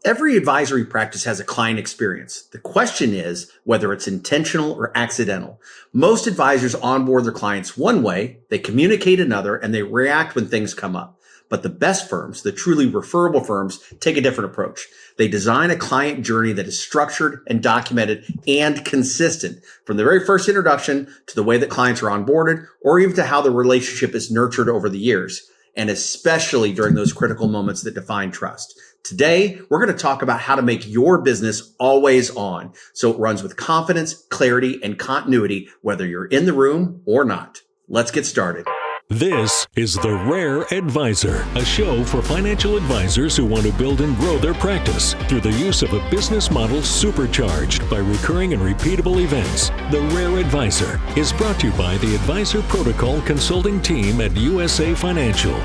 Every advisory practice has a client experience. The question is whether it's intentional or accidental. Most advisors onboard their clients one way, they communicate another, and they react when things come up. But the best firms, the truly referable firms, take a different approach. They design a client journey that is structured and documented and consistent from the very first introduction to the way that clients are onboarded, or even to how the relationship is nurtured over the years, and especially during those critical moments that define trust. Today, we're going to talk about how to make your business always on, so it runs with confidence, clarity, and continuity, whether you're in the room or not. Let's get started. This is The Rare Advisor, a show for financial advisors who want to build and grow their practice through the use of a business model supercharged by recurring and repeatable events. The Rare Advisor is brought to you by the Advisor Protocol Consulting Team at USA Financial.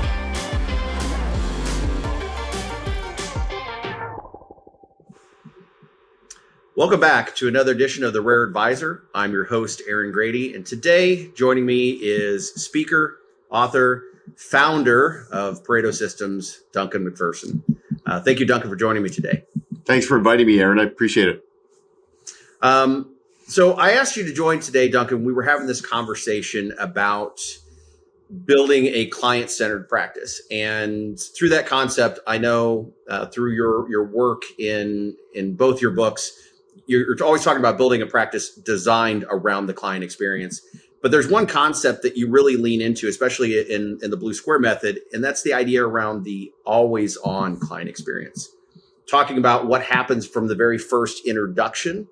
Welcome back to another edition of The Rare Advisor. I'm your host, Aaron Grady, and today joining me is speaker, author, founder of Pareto Systems, Duncan MacPherson. Thank you, Duncan, for joining me today. Thanks for inviting me, Aaron. I appreciate it. So I asked you to join today, Duncan. We were having this conversation about building a client-centered practice. And through that concept, I know through your work in both your books, you're always talking about building a practice designed around the client experience. But there's one concept that you really lean into, especially in the Blue Square method, and that's the idea around the always on client experience. Talking about what happens from the very first introduction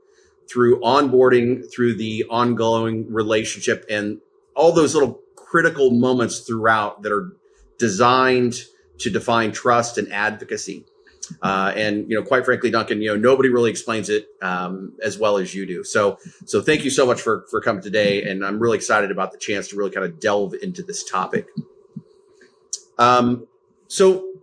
through onboarding, through the ongoing relationship, and all those little critical moments throughout that are designed to define trust and advocacy. And quite frankly, Duncan, nobody really explains it as well as you do. So thank you so much for coming today, and I'm really excited about the chance to really kind of delve into this topic. So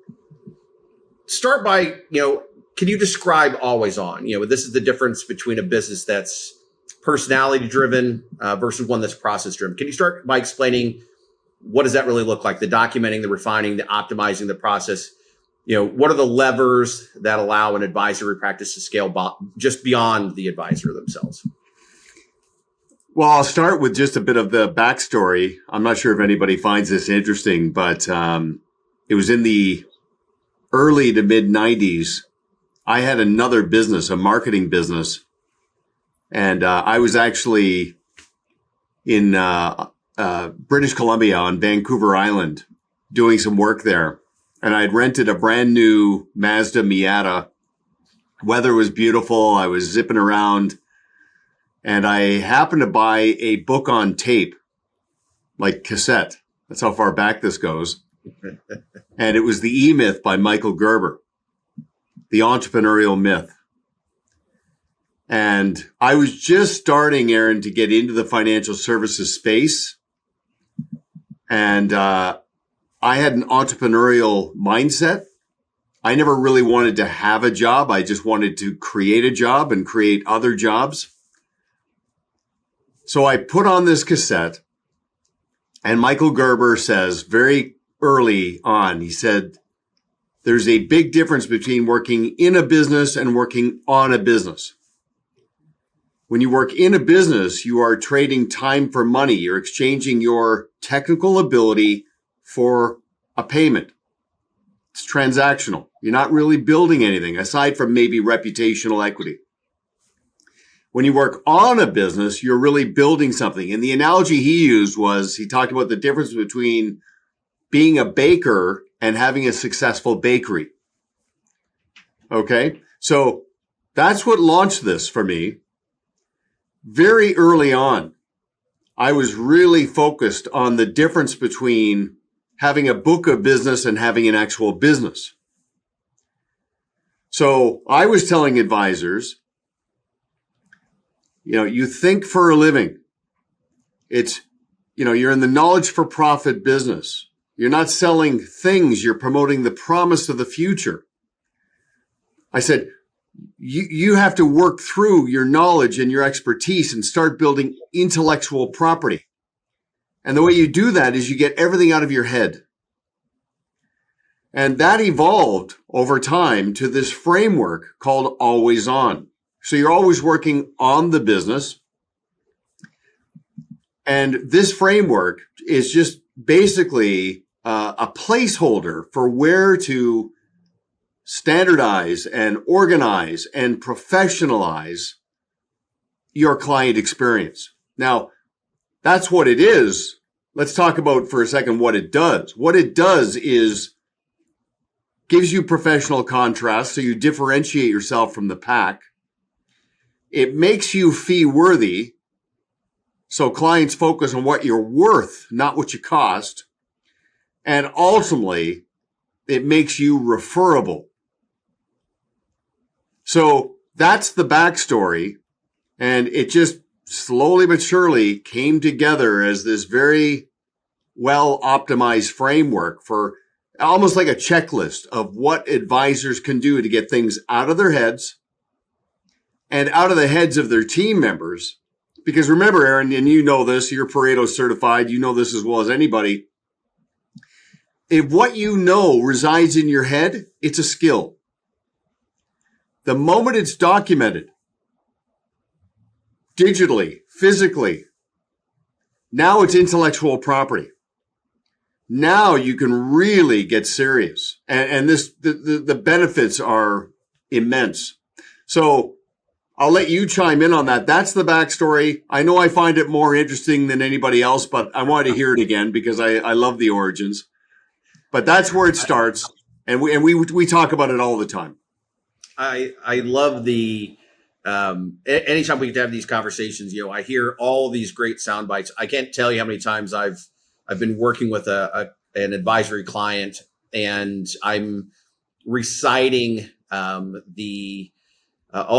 start by can you describe always on? This is the difference between a business that's personality driven versus one that's process driven. Can you start by explaining what does that really look like? The documenting, the refining, the optimizing the process. What are the levers that allow an advisory practice to scale just beyond the advisor themselves? Well, I'll start with just a bit of the backstory. I'm not sure if anybody finds this interesting, but it was in the early to mid 90s. I had another business, a marketing business, and I was actually in British Columbia on Vancouver Island doing some work there. And I had rented a brand new Mazda Miata. Weather was beautiful. I was zipping around, and I happened to buy a book on tape, like cassette. That's how far back this goes. And it was The E-Myth by Michael Gerber, The Entrepreneurial Myth. And I was just starting, Aaron, to get into the financial services space. And I had an entrepreneurial mindset. I never really wanted to have a job. I just wanted to create a job and create other jobs. So I put on this cassette, and Michael Gerber says very early on, he said, there's a big difference between working in a business and working on a business. When you work in a business, you are trading time for money. You're exchanging your technical ability for a payment. It's transactional. You're not really building anything aside from maybe reputational equity. When you work on a business, you're really building something. And the analogy he used was, he talked about the difference between being a baker and having a successful bakery. Okay. So that's what launched this for me. Very early on, I was really focused on the difference between having a book of business and having an actual business. So I was telling advisors, you think for a living. It's, you're in the knowledge for profit business. You're not selling things. You're promoting the promise of the future. I said, you have to work through your knowledge and your expertise and start building intellectual property. And the way you do that is you get everything out of your head. And that evolved over time to this framework called always on. So you're always working on the business. And this framework is just basically a placeholder for where to standardize and organize and professionalize your client experience. Now, that's what it is. Let's talk about for a second what it does. What it does is gives you professional contrast, so you differentiate yourself from the pack. It makes you fee worthy, so clients focus on what you're worth, not what you cost. And ultimately, it makes you referable. So that's the backstory. And it just slowly but surely came together as this very well optimized framework for almost like a checklist of what advisors can do to get things out of their heads and out of the heads of their team members. Because remember, Aaron, and you know this, you're Pareto certified, you know this as well as anybody. If what you know resides in your head, it's a skill. The moment it's documented, digitally, physically, now it's intellectual property. Now you can really get serious. And the benefits are immense. So I'll let you chime in on that. That's the backstory. I know I find it more interesting than anybody else, but I wanted to hear it again because I love the origins. But that's where it starts. And we talk about it all the time. I love the, anytime we get to have these conversations, I hear all these great sound bites. I can't tell you how many times I've been working with an advisory client and I'm reciting all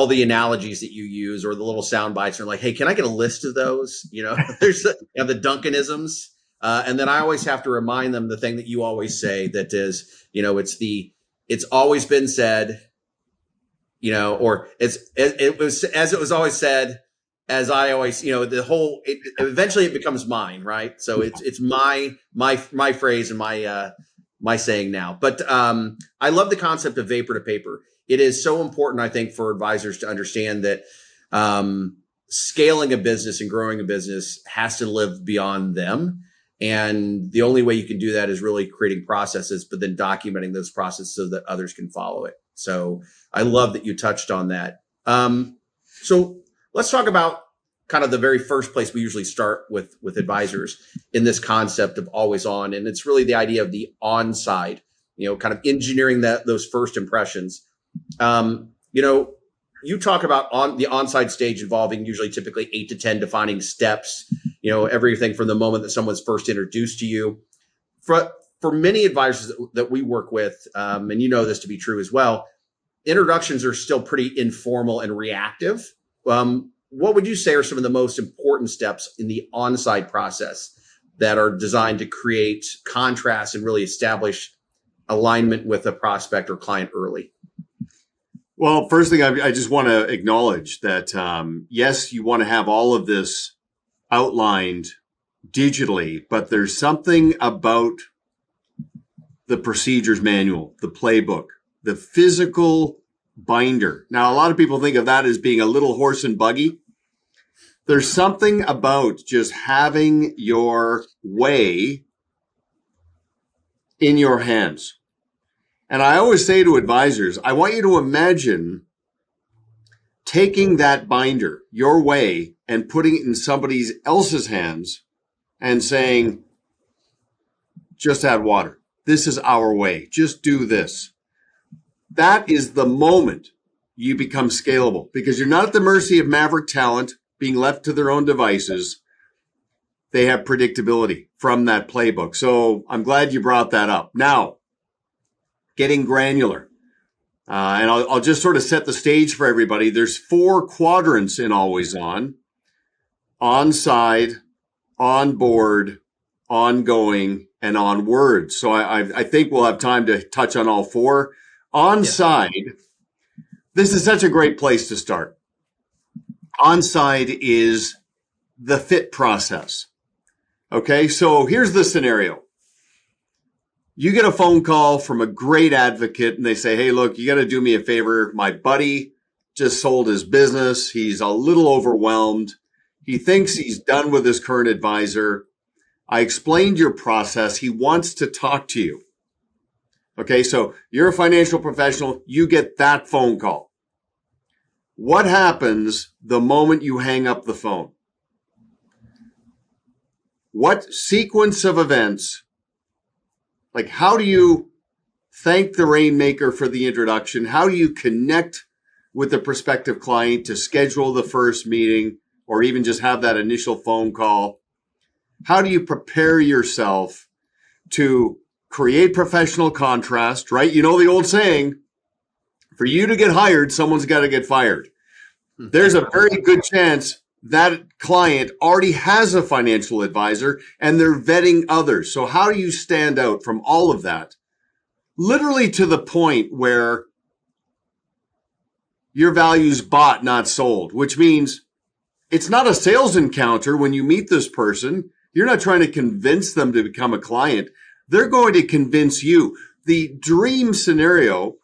the analogies that you use or the little sound bites are like, hey, can I get a list of those? There's the Duncanisms. And then I always have to remind them the thing that you always say that is, it's always been said, or it was as it was always said, as I always, eventually it becomes mine, right? So it's my phrase and my saying now. But I love the concept of vapor to paper. It is so important, I think, for advisors to understand that scaling a business and growing a business has to live beyond them. And the only way you can do that is really creating processes, but then documenting those processes so that others can follow it. So I love that you touched on that. So let's talk about kind of the very first place we usually start with advisors in this concept of always on. And it's really the idea of the onside, kind of engineering those first impressions. You talk about on the onside stage involving usually typically 8 to 10 defining steps, everything from the moment that someone's first introduced to you. For many advisors that we work with, and you know this to be true as well, introductions are still pretty informal and reactive. What would you say are some of the most important steps in the onside process that are designed to create contrast and really establish alignment with a prospect or client early? Well, first thing, I just want to acknowledge that, yes, you want to have all of this outlined digitally, but there's something about the procedures manual, the playbook, the physical binder. Now, a lot of people think of that as being a little horse and buggy. There's something about just having your way in your hands. And I always say to advisors, I want you to imagine taking that binder your way and putting it in somebody else's hands and saying, just add water. This is our way. Just do this. That is the moment you become scalable because you're not at the mercy of maverick talent being left to their own devices. They have predictability from that playbook. So I'm glad you brought that up. Now, getting granular. And I'll just sort of set the stage for everybody. There's 4 quadrants in Always On: Onside, Onboard, Ongoing, and Onward. So I think we'll have time to touch on all 4. Onside, this is such a great place to start. Onside is the fit process. Okay, so here's the scenario. you get a phone call from a great advocate and they say, hey, look, you got to do me a favor. My buddy just sold his business. He's a little overwhelmed. He thinks he's done with his current advisor. I explained your process. He wants to talk to you. Okay, so you're a financial professional. You get that phone call. What happens the moment you hang up the phone? What sequence of events, like how do you thank the rainmaker for the introduction? How do you connect with the prospective client to schedule the first meeting or even just have that initial phone call? How do you prepare yourself to create professional contrast, right? You know the old saying, for you to get hired, someone's got to get fired. There's a very good chance that client already has a financial advisor and they're vetting others. So how do you stand out from all of that? Literally to the point where your value's bought, not sold, which means it's not a sales encounter when you meet this person. You're not trying to convince them to become a client. They're going to convince you. The dream scenario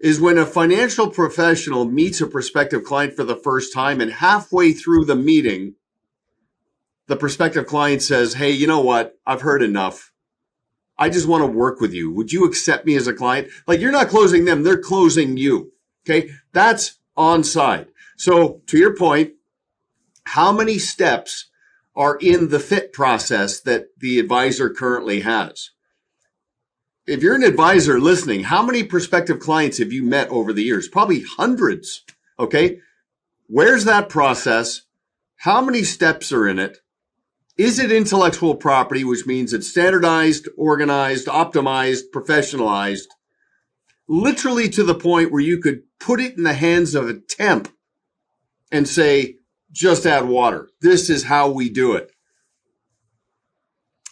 is when a financial professional meets a prospective client for the first time and halfway through the meeting, the prospective client says, hey, you know what? I've heard enough. I just want to work with you. Would you accept me as a client? Like you're not closing them, they're closing you. Okay. That's Onside. So to your point, how many steps are in the fit process that the advisor currently has? If you're an advisor listening, how many prospective clients have you met over the years? Probably hundreds. Okay. Where's that process? How many steps are in it? Is it intellectual property, which means it's standardized, organized, optimized, professionalized, literally to the point where you could put it in the hands of a temp and say, just add water. This is how we do it.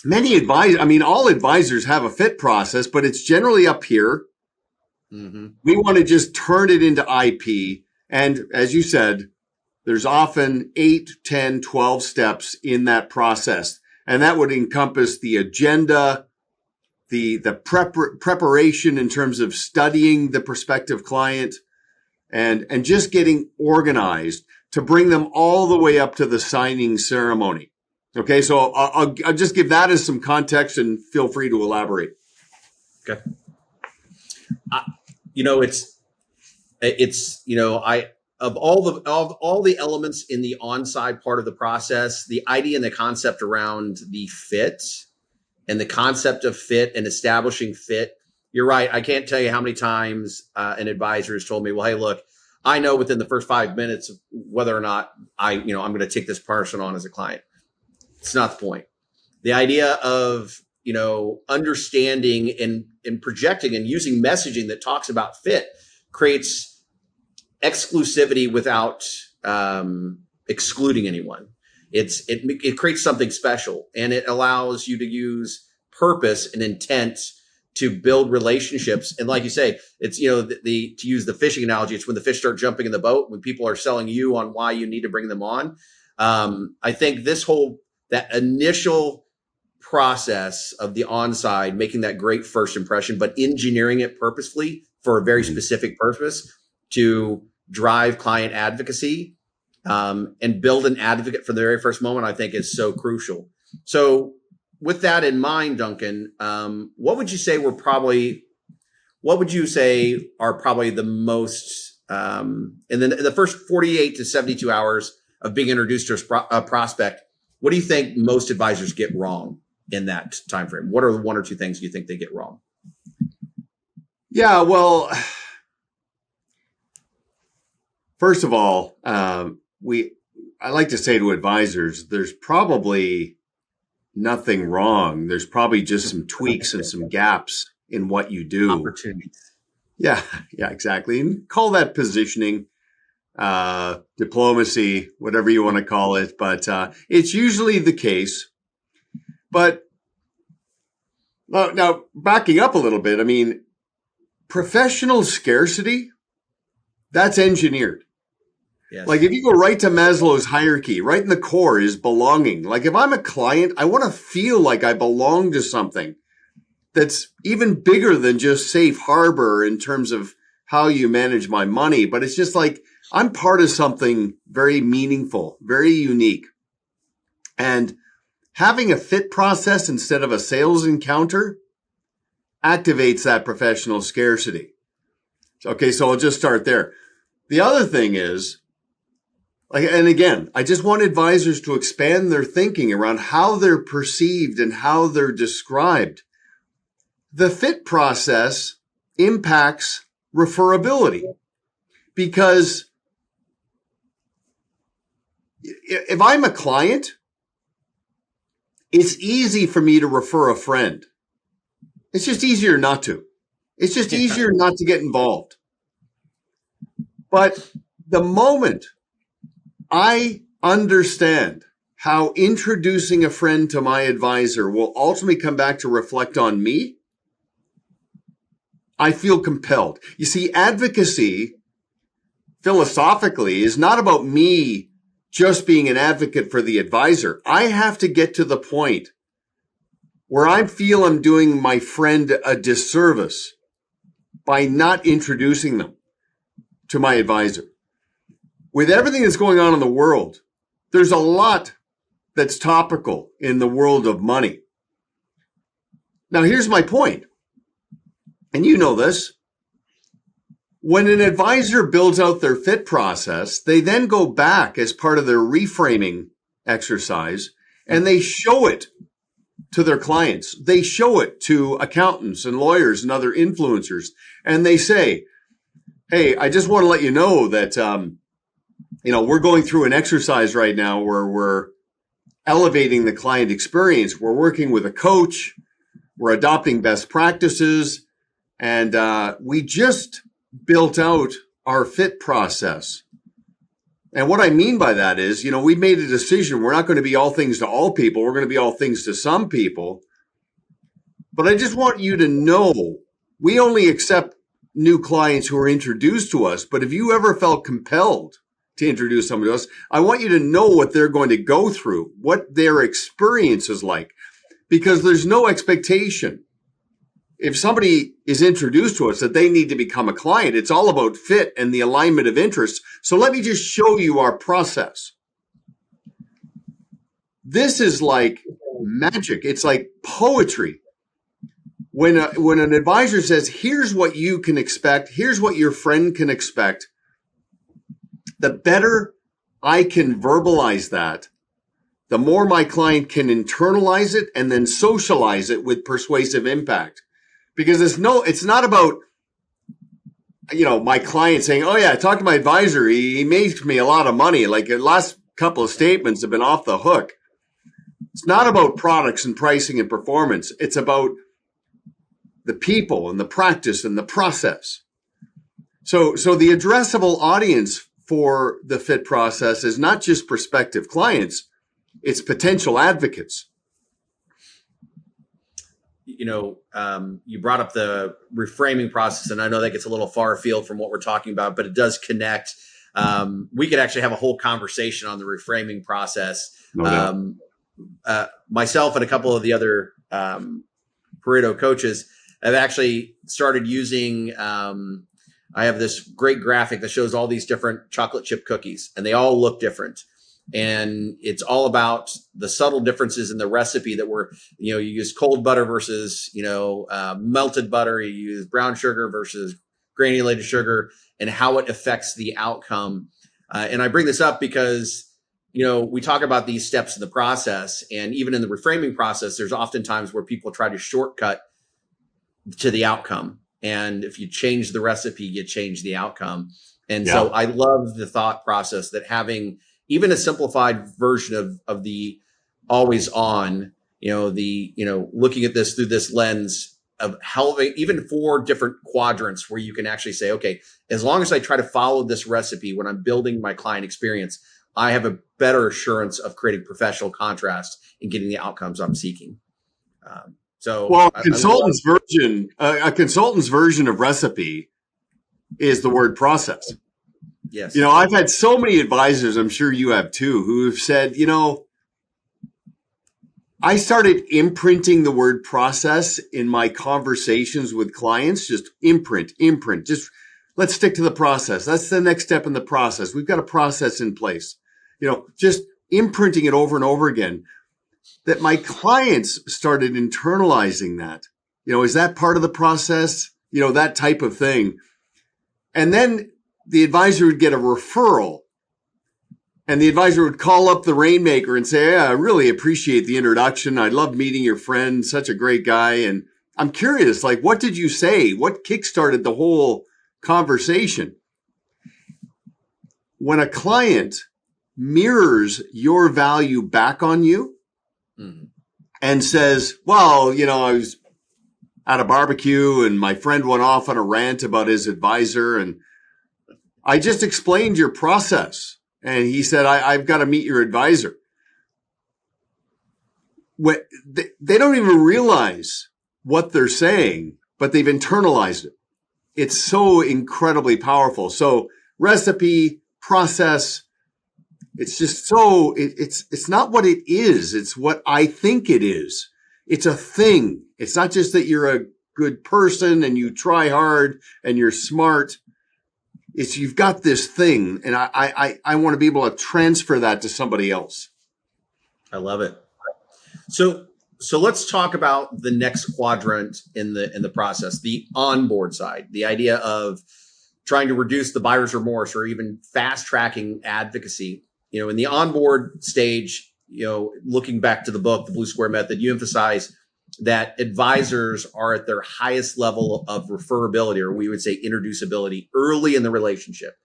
All advisors have a fit process, but it's generally up here. Mm-hmm. We want to just turn it into IP. And as you said, there's often 8, 10, 12 steps in that process. And that would encompass the agenda, the preparation in terms of studying the prospective client and just getting organized to bring them all the way up to the signing ceremony. Okay, so I'll just give that as some context and feel free to elaborate. Okay. Of all the elements in the Onside part of the process, the idea and the concept around the fit and the concept of fit and establishing fit, you're right. I can't tell you how many times an advisor has told me, well, hey, look, I know within the first 5 minutes whether or not I'm going to take this person on as a client. It's not the point. The idea of, understanding and projecting and using messaging that talks about fit creates exclusivity without excluding anyone. It creates something special, and it allows you to use purpose and intent to build relationships. And like you say, it's, to use the fishing analogy, it's when the fish start jumping in the boat, when people are selling you on why you need to bring them on. I think that initial process of the Onside, making that great first impression, but engineering it purposefully for a very specific purpose to drive client advocacy and build an advocate from the very first moment, I think is so crucial. So with that in mind, Duncan, what would you say are probably the most, in the first 48 to 72 hours of being introduced to a prospect, what do you think most advisors get wrong in that time frame? What are the 1 or 2 things you think they get wrong? Yeah, well, first of all, I like to say to advisors, there's probably nothing wrong. There's probably just some tweaks and some gaps in what you do. Opportunities. Yeah, exactly. And call that positioning, diplomacy, whatever you want to call it. But it's usually the case. But now backing up a little bit, professional scarcity, that's engineered. Yes. Like if you go right to Maslow's hierarchy, right in the core is belonging. Like if I'm a client, I want to feel like I belong to something. that's even bigger than just safe harbor in terms of how you manage my money. But it's just like, I'm part of something very meaningful, very unique. And having a fit process instead of a sales encounter activates that professional scarcity. Okay, so I'll just start there. The other thing is, and again, I just want advisors to expand their thinking around how they're perceived and how they're described. The fit process impacts referability, because if I'm a client, it's easy for me to refer a friend. It's just easier not to. It's just easier not to get involved. But the moment I understand how introducing a friend to my advisor will ultimately come back to reflect on me, I feel compelled. You see, advocacy philosophically is not about me just being an advocate for the advisor. I have to get to the point where I feel I'm doing my friend a disservice by not introducing them to my advisor. With everything that's going on in the world, there's a lot that's topical in the world of money. Now, here's my point, and you know this. When an advisor builds out their fit process, they then go back as part of their reframing exercise, and they show it to their clients. They show it to accountants and lawyers and other influencers, and they say, hey, I just want to let you know that, we're going through an exercise right now where we're elevating the client experience. We're working with a coach. We're adopting best practices. And we just built out our fit process. And what I mean by that is, we made a decision. We're not going to be all things to all people. We're going to be all things to some people. But I just want you to know, we only accept new clients who are introduced to us. But if you ever felt compelled to introduce somebody else, I want you to know what they're going to go through, what their experience is like, because there's no expectation. If somebody is introduced to us that they need to become a client, it's all about fit and the alignment of interests. So let me just show you our process. This is like magic. It's like poetry. When an advisor says, here's what you can expect, here's what your friend can expect, the better I can verbalize that, the more my client can internalize it and then socialize it with persuasive impact. Because it's not about, my client saying, oh yeah, I talked to my advisor. He made me a lot of money. Like the last couple of statements have been off the hook. It's not about products and pricing and performance. It's about the people and the practice and the process. So the addressable audience for the fit process is not just prospective clients, it's potential advocates. You brought up the reframing process, and I know that gets a little far afield from what we're talking about, but it does connect. We could actually have a whole conversation on the reframing process. No doubt. Myself and a couple of the other Pareto coaches have actually started using, I have this great graphic that shows all these different chocolate chip cookies, and they all look different. And it's all about the subtle differences in the recipe that you use cold butter versus, melted butter. You use brown sugar versus granulated sugar, and how it affects the outcome. And I bring this up because, we talk about these steps in the process, and even in the reframing process, there's often times where people try to shortcut to the outcome. And if you change the recipe, you change the outcome. And so I love the thought process that having even a simplified version of the always on, looking at this through this lens of having even 4 different quadrants where you can actually say, okay, as long as I try to follow this recipe when I'm building my client experience, I have a better assurance of creating professional contrast and getting the outcomes I'm seeking. A consultant's version of recipe is the word process. Yes. I've had so many advisors, I'm sure you have too, who have said, I started imprinting the word process in my conversations with clients. Just imprint. Just let's stick to the process. That's the next step in the process. We've got a process in place. Just imprinting it over and over again, that my clients started internalizing that. Is that part of the process? That type of thing. And then the advisor would get a referral, and the advisor would call up the rainmaker and say, I really appreciate the introduction. I love meeting your friend, such a great guy. And I'm curious, what did you say? What kickstarted the whole conversation? When a client mirrors your value back on you and says, well, I was at a barbecue and my friend went off on a rant about his advisor, and I just explained your process. And he said, I've got to meet your advisor. They don't even realize what they're saying, but they've internalized it. It's so incredibly powerful. So recipe, process, it's just so, it's not what it is. It's what I think it is. It's a thing. It's not just that you're a good person and you try hard and you're smart. It's you've got this thing, and I want to be able to transfer that to somebody else. I love it. So let's talk about the next quadrant in the process, the onboard side, the idea of trying to reduce the buyer's remorse or even fast tracking advocacy. In the onboard stage, looking back to the book, The Blue Square Method, you emphasize that advisors are at their highest level of referability, or we would say introducibility, early in the relationship.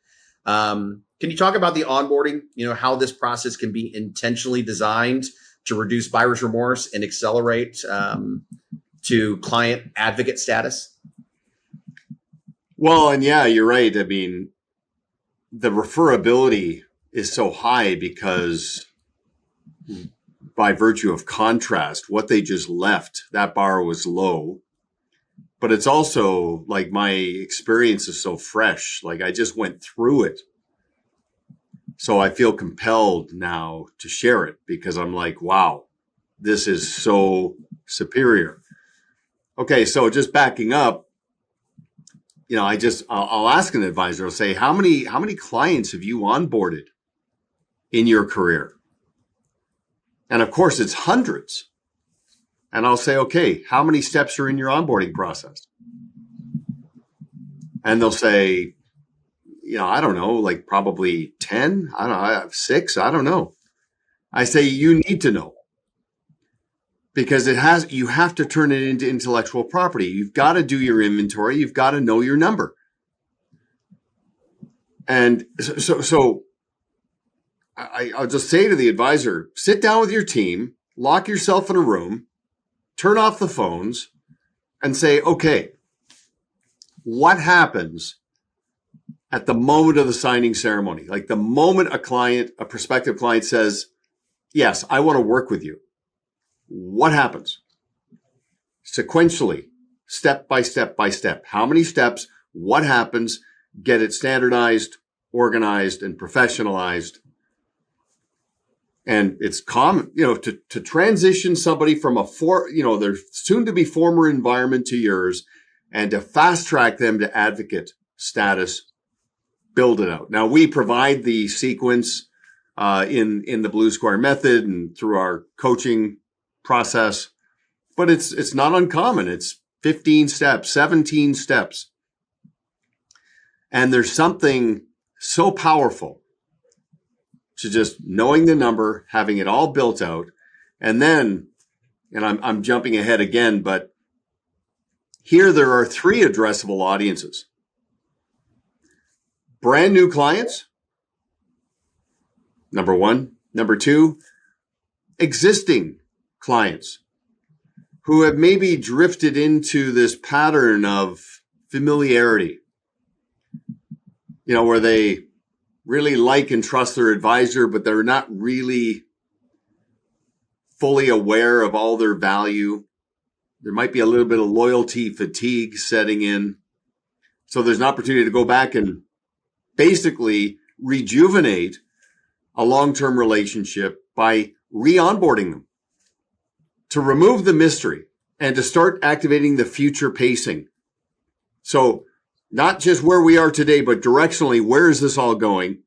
Can you talk about the onboarding, how this process can be intentionally designed to reduce buyer's remorse and accelerate to client advocate status? Well, and yeah, you're right. I mean, the referability is so high because by virtue of contrast, what they just left, that bar was low. But it's also like my experience is so fresh. Like I just went through it. So I feel compelled now to share it because I'm like, wow, this is so superior. Okay, so just backing up, I'll ask an advisor, I'll say, how many clients have you onboarded in your career? And of course, it's hundreds. And I'll say, okay, how many steps are in your onboarding process? And they'll say, I don't know, like probably 10. I don't know, I have 6. I don't know. I say, you need to know because you have to turn it into intellectual property. You've got to do your inventory. You've got to know your number. And so I'll just say to the advisor, sit down with your team, lock yourself in a room, turn off the phones, and say, okay, what happens at the moment of the signing ceremony? Like the moment a prospective client says, yes, I want to work with you. What happens? Sequentially, step by step by step. How many steps? What happens? Get it standardized, organized, and professionalized. And it's common, to transition somebody from their soon to be former environment to yours and to fast track them to advocate status, build it out. Now we provide the sequence, in the Blue Square Method and through our coaching process, but it's not uncommon. It's 15 steps, 17 steps. And there's something so powerful to just knowing the number, having it all built out. And then, and I'm jumping ahead again, but here there are 3 addressable audiences. Brand new clients, number 1. Number 2, existing clients who have maybe drifted into this pattern of familiarity, where they really like and trust their advisor, but they're not really fully aware of all their value. There might be a little bit of loyalty fatigue setting in. So there's an opportunity to go back and basically rejuvenate a long-term relationship by re-onboarding them. to remove the mystery and to start activating the future pacing. So not just where we are today, but directionally, where is this all going?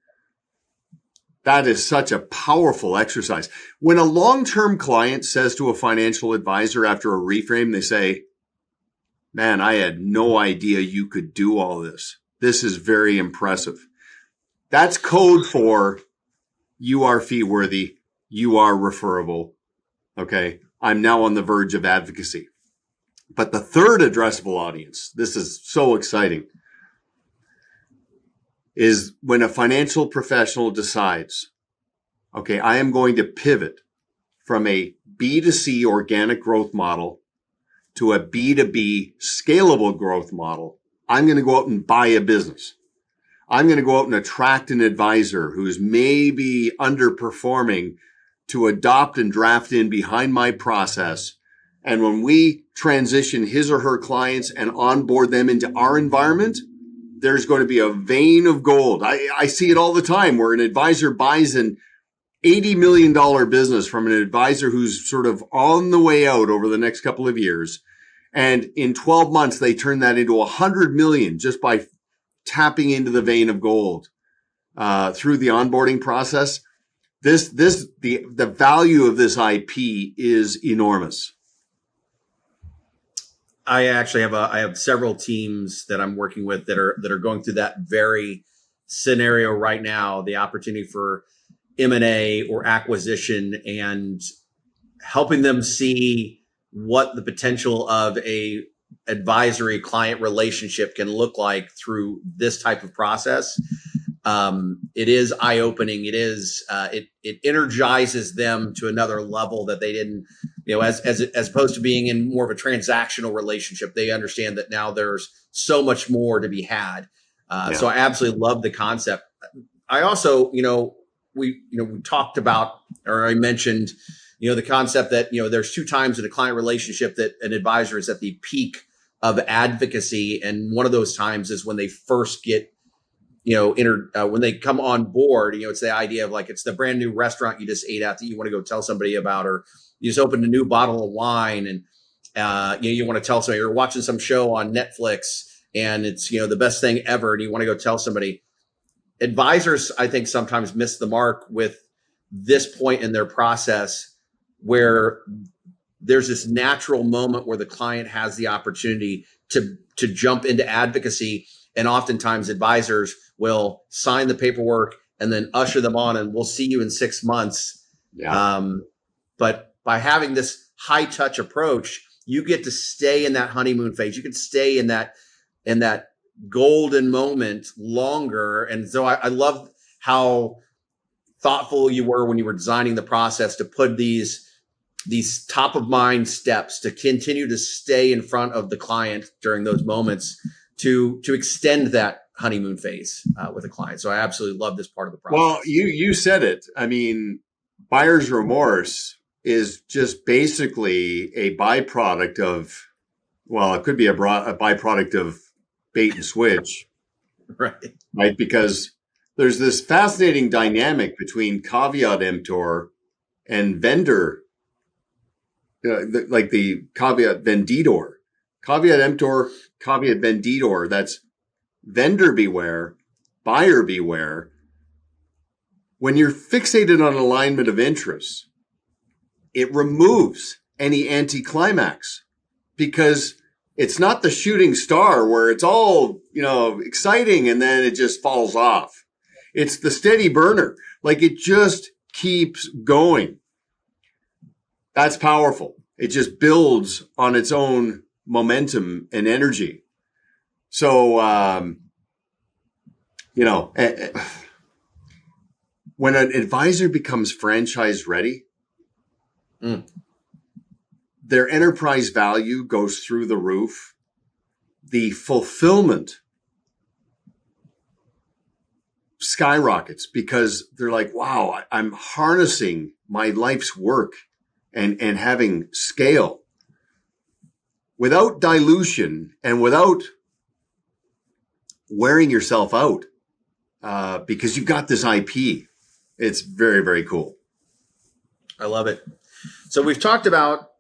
That is such a powerful exercise. When a long-term client says to a financial advisor after a reframe, they say, man, I had no idea you could do all this. This is very impressive. That's code for you are fee worthy. You are referable. Okay. I'm now on the verge of advocacy. But the third addressable audience, this is so exciting, is when a financial professional decides, okay, I am going to pivot from a B2C organic growth model to a B2B scalable growth model. I'm going to go out and buy a business. I'm going to go out and attract an advisor who's maybe underperforming to adopt and draft in behind my process. And when we transition his or her clients and onboard them into our environment, there's going to be a vein of gold. I see it all the time where an advisor buys an $80 million business from an advisor who's sort of on the way out over the next couple of years. And in 12 months, they turn that into 100 million just by tapping into the vein of gold through the onboarding process. The value of this IP is enormous. I actually I have several teams that I'm working with that are going through that very scenario right now, the opportunity for M&A or acquisition, and helping them see what the potential of a advisory client relationship can look like through this type of process. It is eye-opening. It is, it energizes them to another level that they didn't, as opposed to being in more of a transactional relationship. They understand that now there's so much more to be had. So I absolutely love the concept. I also, we talked about, or I mentioned, the concept that, there's two times in a client relationship that an advisor is at the peak of advocacy. And one of those times is when they first get, when they come on board. It's the idea of like, it's the brand new restaurant you just ate at that you want to go tell somebody about, or you just opened a new bottle of wine and, you want to tell somebody, you're watching some show on Netflix and it's, the best thing ever. And you want to go tell somebody. Advisors, I think, sometimes miss the mark with this point in their process where there's this natural moment where the client has the opportunity to jump into advocacy. And oftentimes advisors will sign the paperwork and then usher them on and we'll see you in 6 months. Yeah. But by having this high touch approach, you get to stay in that honeymoon phase. You can stay in that golden moment longer. And so I love how thoughtful you were when you were designing the process to put these top of mind steps to continue to stay in front of the client during those moments to extend that honeymoon phase with a client. So I absolutely love this part of the process. Well, you said it. I mean, buyer's remorse is just basically a byproduct of, well, it could be a byproduct of bait and switch. Right. Because there's this fascinating dynamic between caveat emptor and vendor, like the caveat venditor. Caveat emptor, caveat venditor, that's vendor beware, buyer beware. When you're fixated on alignment of interests, it removes any anticlimax because it's not the shooting star where it's all, exciting and then it just falls off. It's the steady burner. Like it just keeps going. That's powerful. It just builds on its own momentum and energy. So, when an advisor becomes franchise ready, their enterprise value goes through the roof. The fulfillment skyrockets because they're like, wow, I'm harnessing my life's work and having scale without dilution and without wearing yourself out because you've got this IP. It's very, very cool. I love it. So we've talked about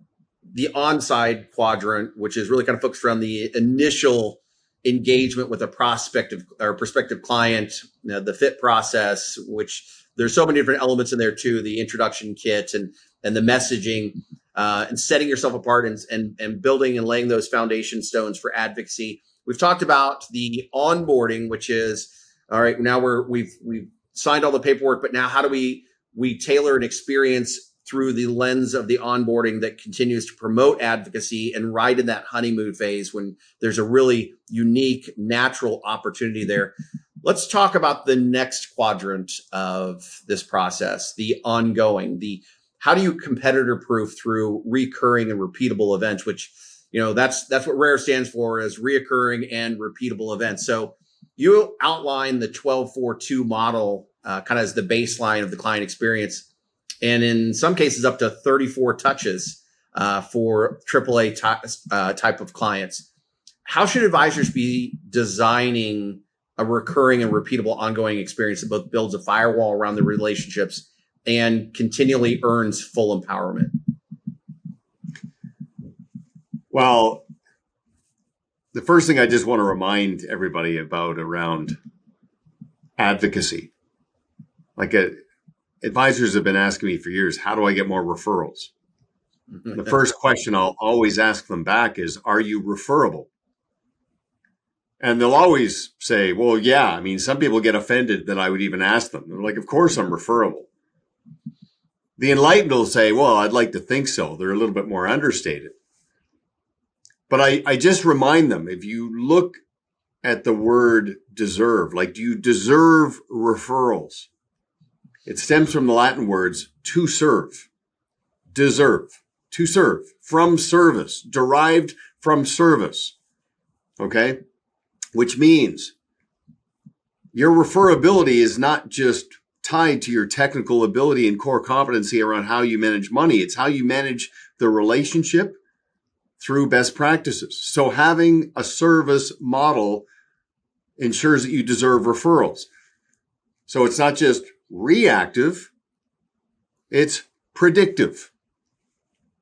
the Onside quadrant, which is really kind of focused around the initial engagement with a prospective or prospective client, the fit process, which there's so many different elements in there too, the introduction kit and the messaging, and setting yourself apart and building and laying those foundation stones for advocacy. We've talked about the onboarding, which is, all right, now we've signed all the paperwork, but now how do we tailor an experience through the lens of the onboarding that continues to promote advocacy and right in that honeymoon phase when there's a really unique, natural opportunity there. Let's talk about the next quadrant of this process, the ongoing, how do you competitor proof through recurring and repeatable events, which, that's what RARE stands for, is reoccurring and repeatable events. So you outline the 12-4-2 model kind of as the baseline of the client experience. And in some cases, up to 34 touches for AAA type of clients. How should advisors be designing a recurring and repeatable ongoing experience that both builds a firewall around the relationships and continually earns full empowerment? Well, the first thing I just want to remind everybody about around advocacy, advisors have been asking me for years, how do I get more referrals? The first question I'll always ask them back is, are you referable? And they'll always say, well, yeah. I mean, some people get offended that I would even ask them. They're like, of course I'm referable. The enlightened will say, well, I'd like to think so. They're a little bit more understated. But I just remind them, if you look at the word deserve, do you deserve referrals? It stems from the Latin words to serve, deserve, to serve, from service, derived from service, okay? Which means your referability is not just tied to your technical ability and core competency around how you manage money. It's how you manage the relationship through best practices. So having a service model ensures that you deserve referrals. So it's not just reactive, it's predictive.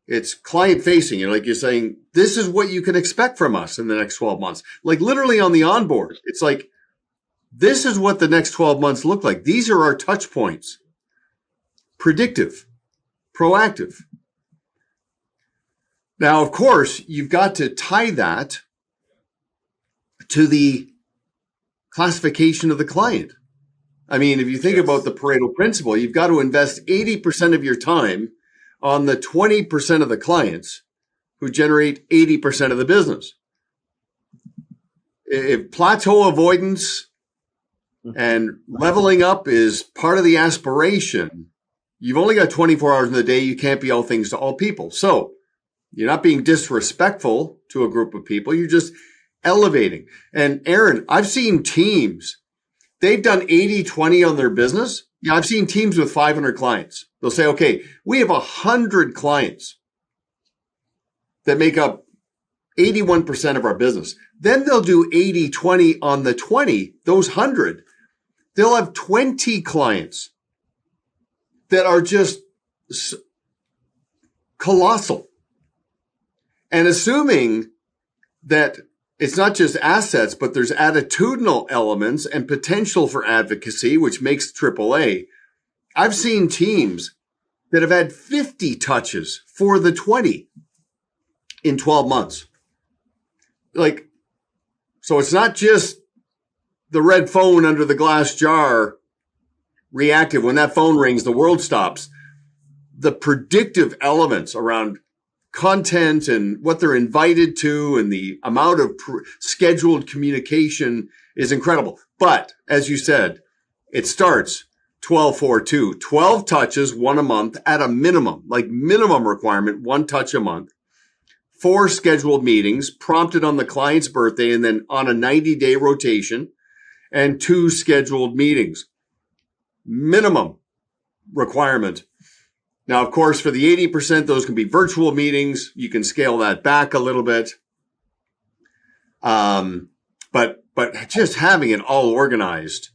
It's client facing. You're saying, this is what you can expect from us in the next 12 months. Literally on the onboard, it's this is what the next 12 months look like. These are our touch points. Predictive, proactive. Now, of course, you've got to tie that to the classification of the client. I mean, if you think about the Pareto principle, you've got to invest 80% of your time on the 20% of the clients who generate 80% of the business. If plateau avoidance and leveling up is part of the aspiration, you've only got 24 hours in the day. You can't be all things to all people. So you're not being disrespectful to a group of people. You're just elevating. And Aaron, I've seen teams, they've done 80-20 on their business. Yeah, I've seen teams with 500 clients. They'll say, okay, we have 100 clients that make up 81% of our business. Then they'll do 80-20 on the 20, those 100. They'll have 20 clients that are just colossal. And assuming that it's not just assets, but there's attitudinal elements and potential for advocacy, which makes AAA. I've seen teams that have had 50 touches for the 20 in 12 months. So it's not just the red phone under the glass jar reactive. When that phone rings, the world stops. The predictive elements around content and what they're invited to and the amount of scheduled communication is incredible. But as you said, it starts 12-4-2, 12 touches, one a month at a minimum, minimum requirement, one touch a month, 4 scheduled meetings prompted on the client's birthday and then on a 90-day rotation, and 2 scheduled meetings. Minimum requirement. Now, of course, for the 80%, those can be virtual meetings. You can scale that back a little bit. But just having it all organized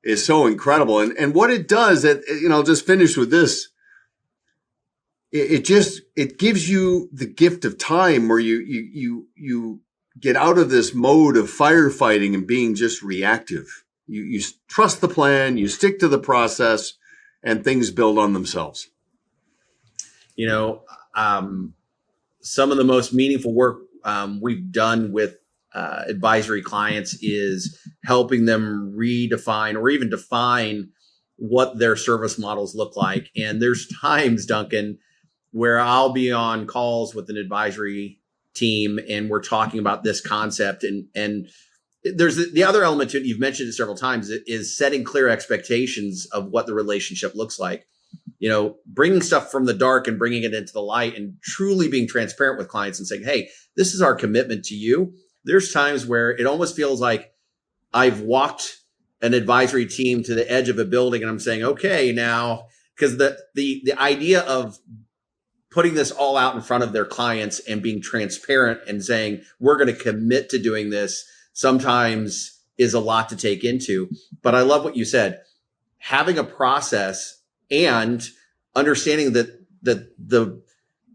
is so incredible. And what it does, I'll just finish with this. it gives you the gift of time where you get out of this mode of firefighting and being just reactive. You trust the plan, you stick to the process, and things build on themselves. You know, some of the most meaningful work we've done with advisory clients is helping them redefine or even define what their service models look like. And there's times, Duncan, where I'll be on calls with an advisory team and we're talking about this concept. And there's the other element to it, you've mentioned it several times, is setting clear expectations of what the relationship looks like. You know, bringing stuff from the dark and bringing it into the light and truly being transparent with clients and saying, hey, this is our commitment to you. There's times where it almost feels like I've walked an advisory team to the edge of a building and I'm saying, okay, now, because the idea of putting this all out in front of their clients and being transparent and saying, we're going to commit to doing this sometimes is a lot to take into. But I love what you said, having a process and understanding that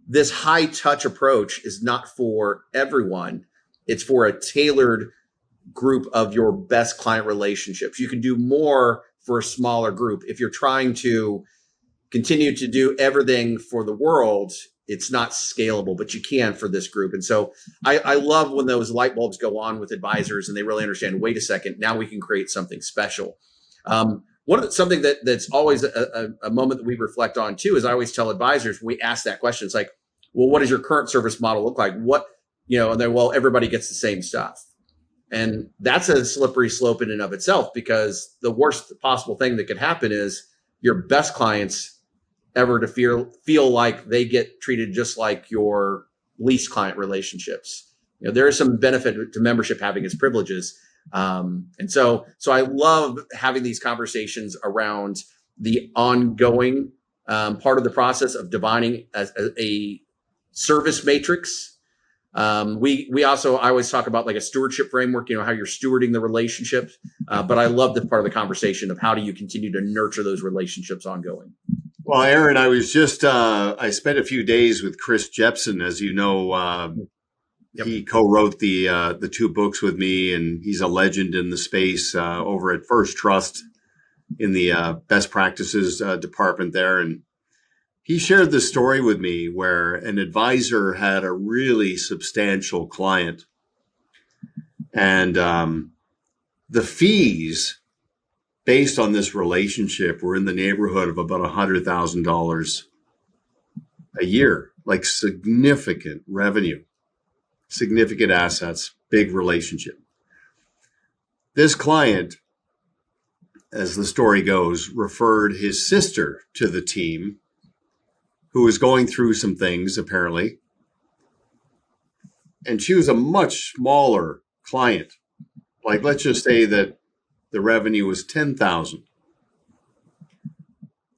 this high touch approach is not for everyone. It's for a tailored group of your best client relationships. You can do more for a smaller group. If you're trying to continue to do everything for the world, it's not scalable, but you can for this group. And so I love when those light bulbs go on with advisors and they really understand, wait a second, now we can create something special. Something that's always a moment that we reflect on too, is I always tell advisors, when we ask that question, it's like, well, what does your current service model look like? And then, well, everybody gets the same stuff. And that's a slippery slope in and of itself, because the worst possible thing that could happen is your best clients ever to feel like they get treated just like your least client relationships. You know, there is some benefit to membership having its privileges. And so I love having these conversations around the ongoing part of the process of defining a service matrix. I always talk about like a stewardship framework, you know, how you're stewarding the relationships. But I love this part of the conversation of how do you continue to nurture those relationships ongoing. Well, Aaron, I was just, I spent a few days with Chris Jepson, as you know. Yep. He co-wrote the two books with me, and he's a legend in the space over at First Trust in the best practices department there. And he shared this story with me where an advisor had a really substantial client, and the fees based on this relationship were in the neighborhood of about $100,000 a year, like significant revenue, significant assets, big relationship. This client, as the story goes, referred his sister to the team, who was going through some things apparently. And she was a much smaller client. Like, let's just say that the revenue was $10,000.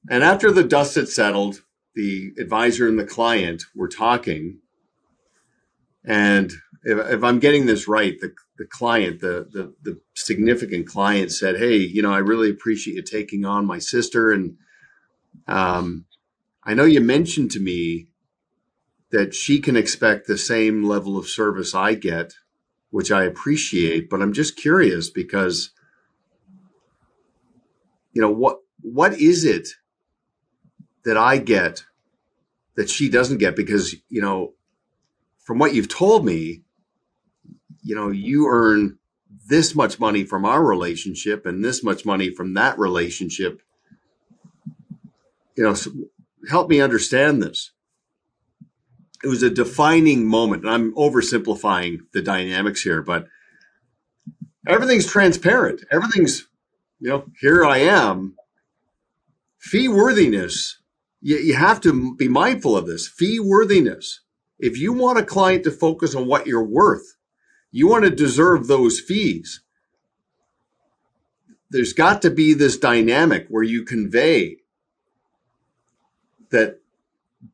And after the dust had settled, the advisor and the client were talking. And if I'm getting this right, the client, the significant client said, hey, you know, I really appreciate you taking on my sister. And I know you mentioned to me that she can expect the same level of service I get, which I appreciate, but I'm just curious because, you know, what is it that I get that she doesn't get? Because, you know, from what you've told me, you know, you earn this much money from our relationship and this much money from that relationship. You know, so help me understand this. It was a defining moment, and I'm oversimplifying the dynamics here, but everything's transparent. Everything's, you know, here I am. Fee worthiness, you have to be mindful of this. Fee worthiness. If you want a client to focus on what you're worth, you want to deserve those fees. There's got to be this dynamic where you convey that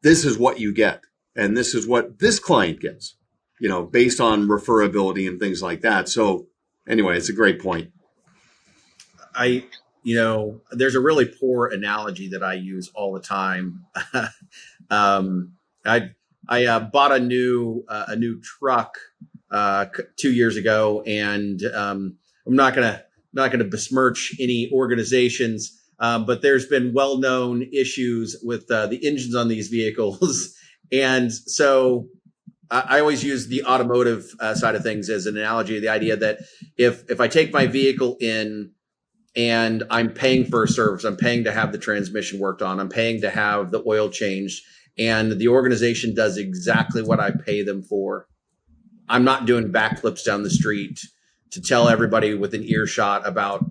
this is what you get and this is what this client gets, you know, based on referability and things like that. So anyway, it's a great point. There's a really poor analogy that I use all the time. I bought a new truck 2 years ago, and I'm not gonna besmirch any organizations, but there's been well-known issues with the engines on these vehicles, and so I always use the automotive side of things as an analogy. The idea that if I take my vehicle in and I'm paying for a service, I'm paying to have the transmission worked on, I'm paying to have the oil changed, and the organization does exactly what I pay them for, I'm not doing backflips down the street to tell everybody within earshot about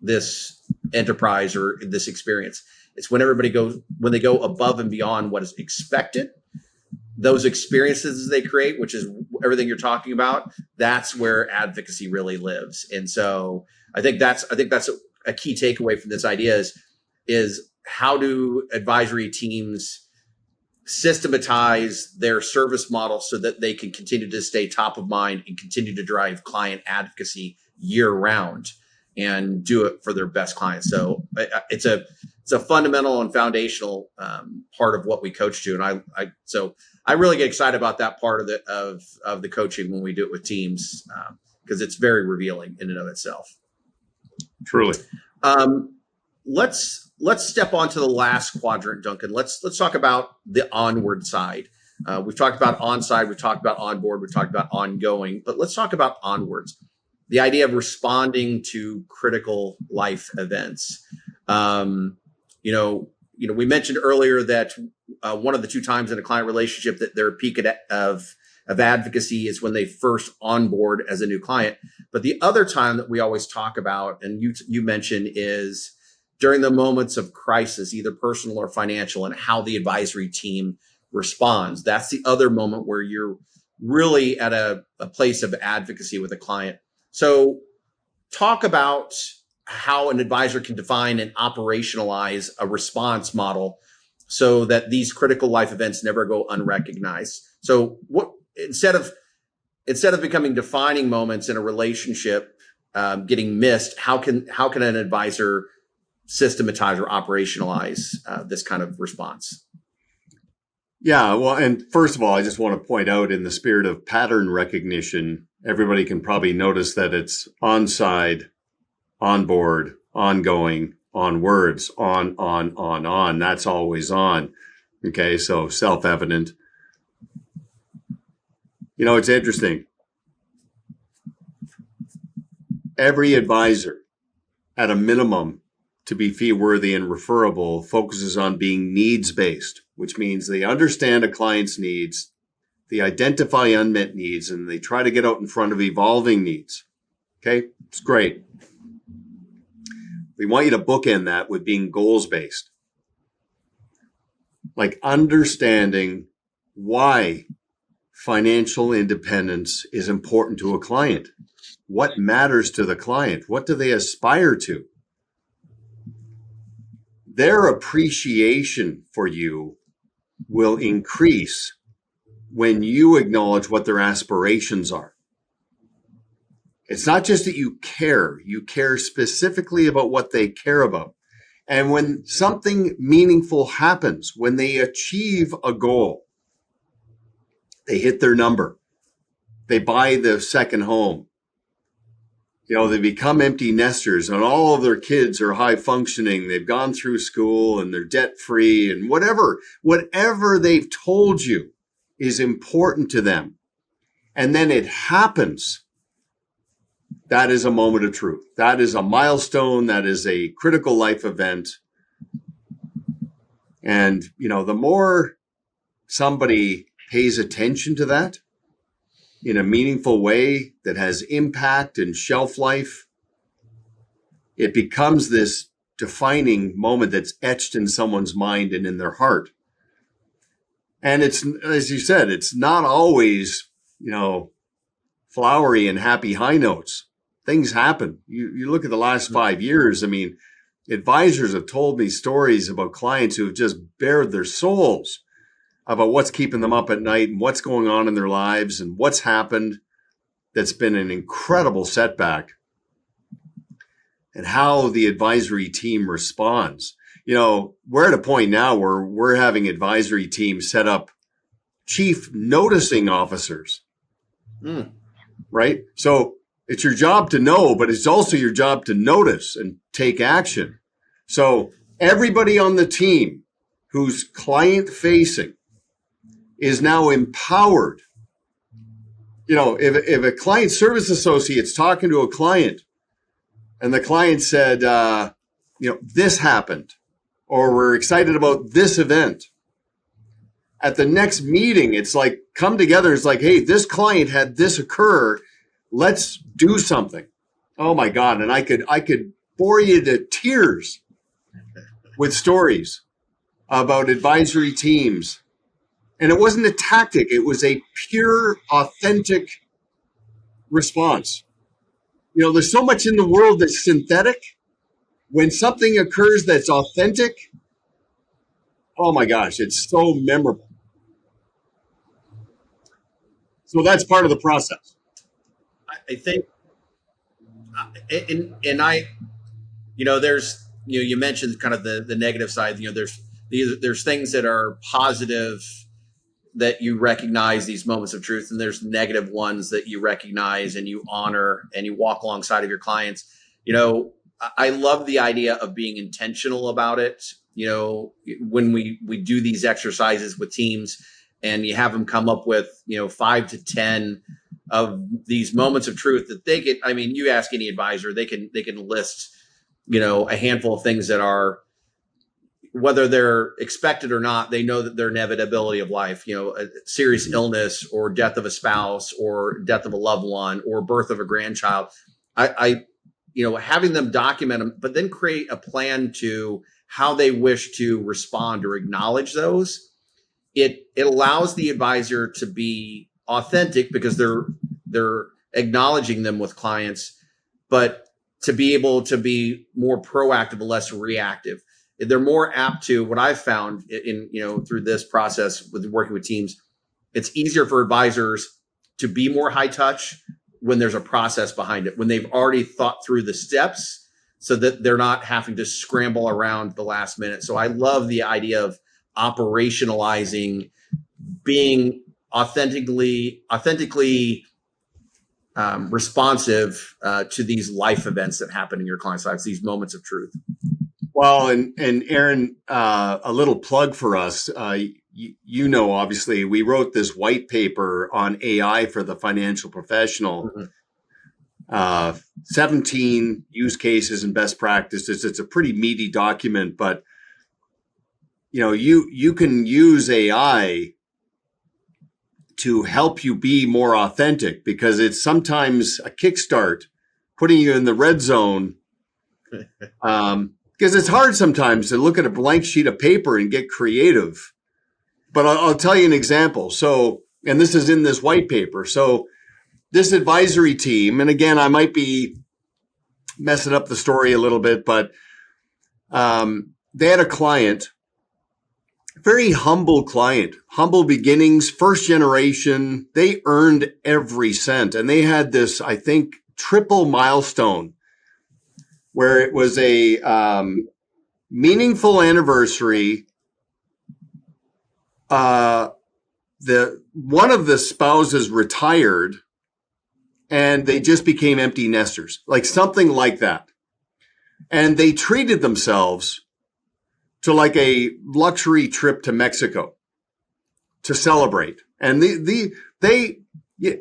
this enterprise or this experience. It's when they go above and beyond what is expected, those experiences they create, which is everything you're talking about. That's where advocacy really lives. And so I think that's a key takeaway from this idea is how do advisory teams systematize their service model so that they can continue to stay top of mind and continue to drive client advocacy year round and do it for their best clients. So it's a fundamental and foundational part of what we coach to. And I really get excited about that part of the coaching when we do it with teams, because it's very revealing in and of itself. Truly. Let's step on to the last quadrant, Duncan. Let's talk about the onward side. We've talked about Onside, we've talked about Onboard, we've talked about ongoing, but let's talk about onwards. The idea of responding to critical life events. We mentioned earlier that one of the two times in a client relationship that their peak of advocacy is when they first onboard as a new client. But the other time that we always talk about, and you mentioned, is during the moments of crisis, either personal or financial, and how the advisory team responds. That's the other moment where you're really at a place of advocacy with a client. So talk about how an advisor can define and operationalize a response model so that these critical life events never go unrecognized. So what instead of becoming defining moments in a relationship getting missed, how can an advisor systematize or operationalize this kind of response? Yeah, well, and first of all, I just want to point out, in the spirit of pattern recognition, everybody can probably notice that it's onside, onboard, ongoing, onwards, on. That's always on. Okay, so self-evident. It's interesting. Every advisor, at a minimum, to be fee-worthy and referable, focuses on being needs-based, which means they understand a client's needs, they identify unmet needs, and they try to get out in front of evolving needs. Okay, it's great. We want you to bookend that with being goals-based, like understanding why financial independence is important to a client. What matters to the client? What do they aspire to? Their appreciation for you will increase when you acknowledge what their aspirations are. It's not just that you care specifically about what they care about. And when something meaningful happens, when they achieve a goal, they hit their number, they buy the second home, they become empty nesters and all of their kids are high functioning. They've gone through school and they're debt free, and whatever they've told you is important to them. And then it happens. That is a moment of truth. That is a milestone. That is a critical life event. And, the more somebody pays attention to that in a meaningful way that has impact and shelf life, it becomes this defining moment that's etched in someone's mind and in their heart. And it's, as you said, it's not always, flowery and happy high notes. Things happen. You look at the last 5 years. I mean, advisors have told me stories about clients who have just bared their souls about what's keeping them up at night and what's going on in their lives and what's happened that's been an incredible setback, and how the advisory team responds. we're at a point now where we're having advisory teams set up chief noticing officers, right? So it's your job to know, but it's also your job to notice and take action. So everybody on the team who's client facing is now empowered. If a client service associate's talking to a client and the client said, this happened, or we're excited about this event, at the next meeting, it's like, come together. It's like, hey, this client had this occur. Let's do something. Oh my God. And I could bore you to tears with stories about advisory teams. And it wasn't a tactic. It was a pure, authentic response. There's so much in the world that's synthetic. When something occurs that's authentic, oh my gosh, it's so memorable. So that's part of the process. I think, there's, you mentioned kind of the negative side. There's things that are positive that you recognize, these moments of truth, and there's negative ones that you recognize and you honor and you walk alongside of your clients. I love the idea of being intentional about it. When we do these exercises with teams and you have them come up with, 5 to 10 of these moments of truth that they can, you ask any advisor, they can list, a handful of things that are, whether they're expected or not, they know that they're inevitability of life, a serious illness or death of a spouse or death of a loved one or birth of a grandchild. Having them document them, but then create a plan to how they wish to respond or acknowledge those. It allows the advisor to be authentic because they're acknowledging them with clients, but to be able to be more proactive and less reactive. They're more apt to, what I've found in through this process with working with teams, it's easier for advisors to be more high touch when there's a process behind it, when they've already thought through the steps so that they're not having to scramble around the last minute. So I love the idea of operationalizing, being authentically responsive to these life events that happen in your clients' lives, these moments of truth. Well, and Aaron, a little plug for us. Obviously, we wrote this white paper on AI for the financial professional. 17 use cases and best practices. It's a pretty meaty document, but you can use AI to help you be more authentic, because it's sometimes a kickstart, putting you in the red zone. Because it's hard sometimes to look at a blank sheet of paper and get creative. But I'll tell you an example. So, and this is in this white paper. So this advisory team, and again, I might be messing up the story a little bit, but they had a client, very humble client, humble beginnings, first generation. They earned every cent. And they had this, I think, triple milestone where it was a meaningful anniversary. One of the spouses retired and they just became empty nesters, like something like that. And they treated themselves to like a luxury trip to Mexico to celebrate. And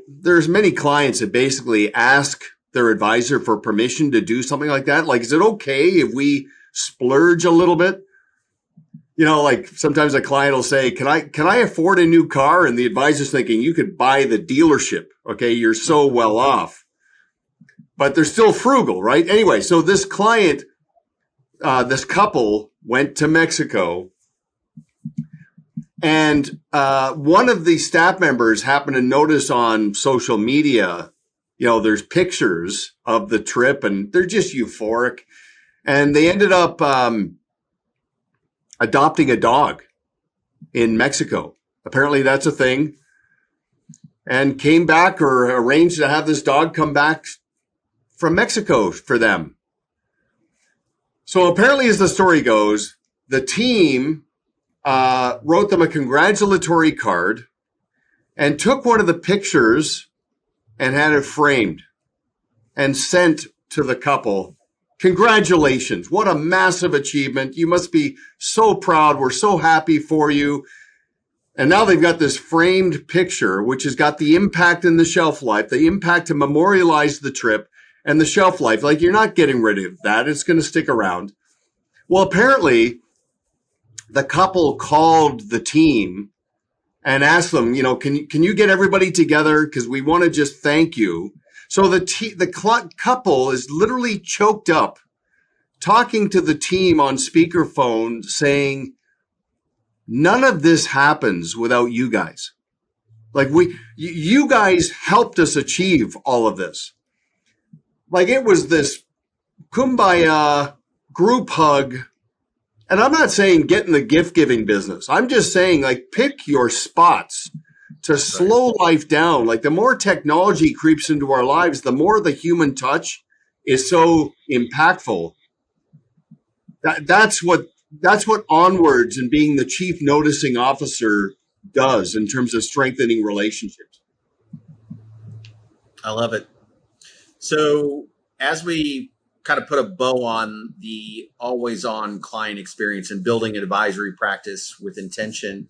there's many clients that basically ask their advisor for permission to do something like that. Like, is it okay if we splurge a little bit? Like sometimes a client will say, can I afford a new car? And the advisor's thinking, you could buy the dealership. Okay. You're so well off, but they're still frugal, right? Anyway, so this client, this couple went to Mexico, and one of the staff members happened to notice on social media, there's pictures of the trip and they're just euphoric. And they ended up adopting a dog in Mexico. Apparently that's a thing. And came back, or arranged to have this dog come back from Mexico for them. So apparently, as the story goes, the team wrote them a congratulatory card and took one of the pictures and had it framed and sent to the couple. Congratulations. What a massive achievement. You must be so proud. We're so happy for you. And now they've got this framed picture, which has got the impact and the shelf life, the impact to memorialize the trip and the shelf life. Like, you're not getting rid of that. It's going to stick around. Well, apparently the couple called the team and asked them, can you get everybody together? Because we want to just thank you. So the couple is literally choked up talking to the team on speakerphone saying, none of this happens without you guys. Like, you guys helped us achieve all of this. Like, it was this kumbaya group hug. And I'm not saying get in the gift giving business. I'm just saying, like, pick your spots to slow life down. Like, the more technology creeps into our lives, the more the human touch is so impactful. That's what Onwards and being the chief noticing officer does in terms of strengthening relationships. I love it. So as we kind of put a bow on the always on client experience and building an advisory practice with intention,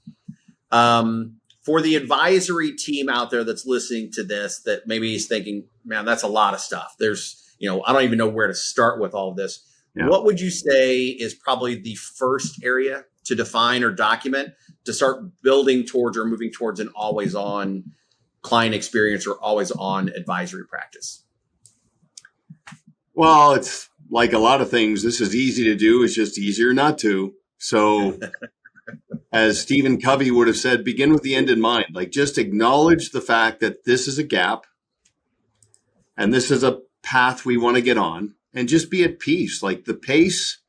for the advisory team out there that's listening to this, that maybe is thinking, man, that's a lot of stuff. There's, I don't even know where to start with all of this. Yeah. What would you say is probably the first area to define or document to start building towards or moving towards an always on client experience or always on advisory practice? Well, it's like a lot of things. This is easy to do. It's just easier not to. So as Stephen Covey would have said, begin with the end in mind. Like, just acknowledge the fact that this is a gap and this is a path we want to get on, and just be at peace. Like, the pace,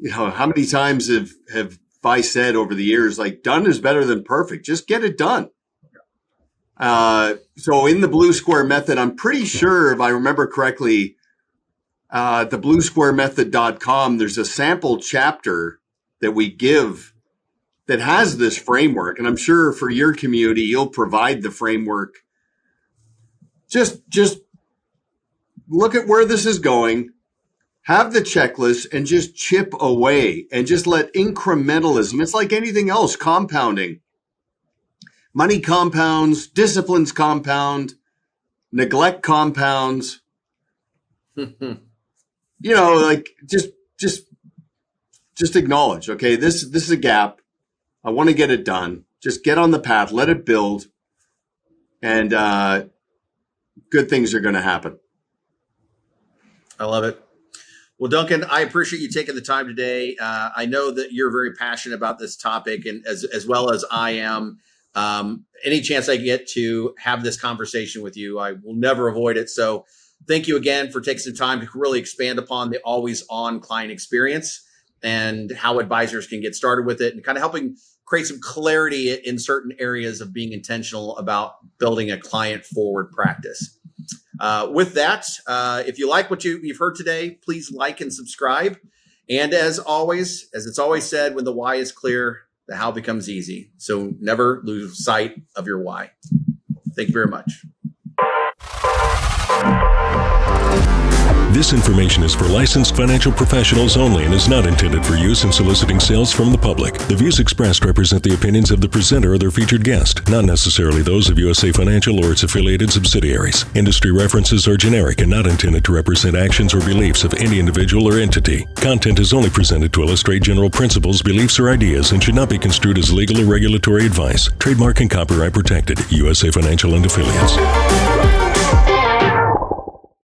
how many times have I said over the years, like, done is better than perfect. Just get it done. So in the Blue Square Method, I'm pretty sure, if I remember correctly, the bluesquaremethod.com, there's a sample chapter that we give that has this framework. And I'm sure for your community, you'll provide the framework. Just look at where this is going, have the checklist, and just chip away and just let incrementalism. It's like anything else, compounding. Money compounds, disciplines compound, neglect compounds. Like, just acknowledge, okay, this is a gap. I want to get it done. Just get on the path, let it build, and good things are going to happen. I love it. Well, Duncan, I appreciate you taking the time today. I know that you're very passionate about this topic, and as well as I am. Any chance I get to have this conversation with you, I will never avoid it. So thank you again for taking some time to really expand upon the always on client experience and how advisors can get started with it, and kind of helping create some clarity in certain areas of being intentional about building a client forward practice. With that, if you like what you've heard today, please like and subscribe. And as always, as it's always said, when the why is clear, the how becomes easy. So never lose sight of your why. Thank you very much. This information is for licensed financial professionals only and is not intended for use in soliciting sales from the public. The views expressed represent the opinions of the presenter or their featured guest, not necessarily those of USA Financial or its affiliated subsidiaries. Industry references are generic and not intended to represent actions or beliefs of any individual or entity. Content is only presented to illustrate general principles, beliefs, or ideas and should not be construed as legal or regulatory advice. Trademark and copyright protected. USA Financial and Affiliates.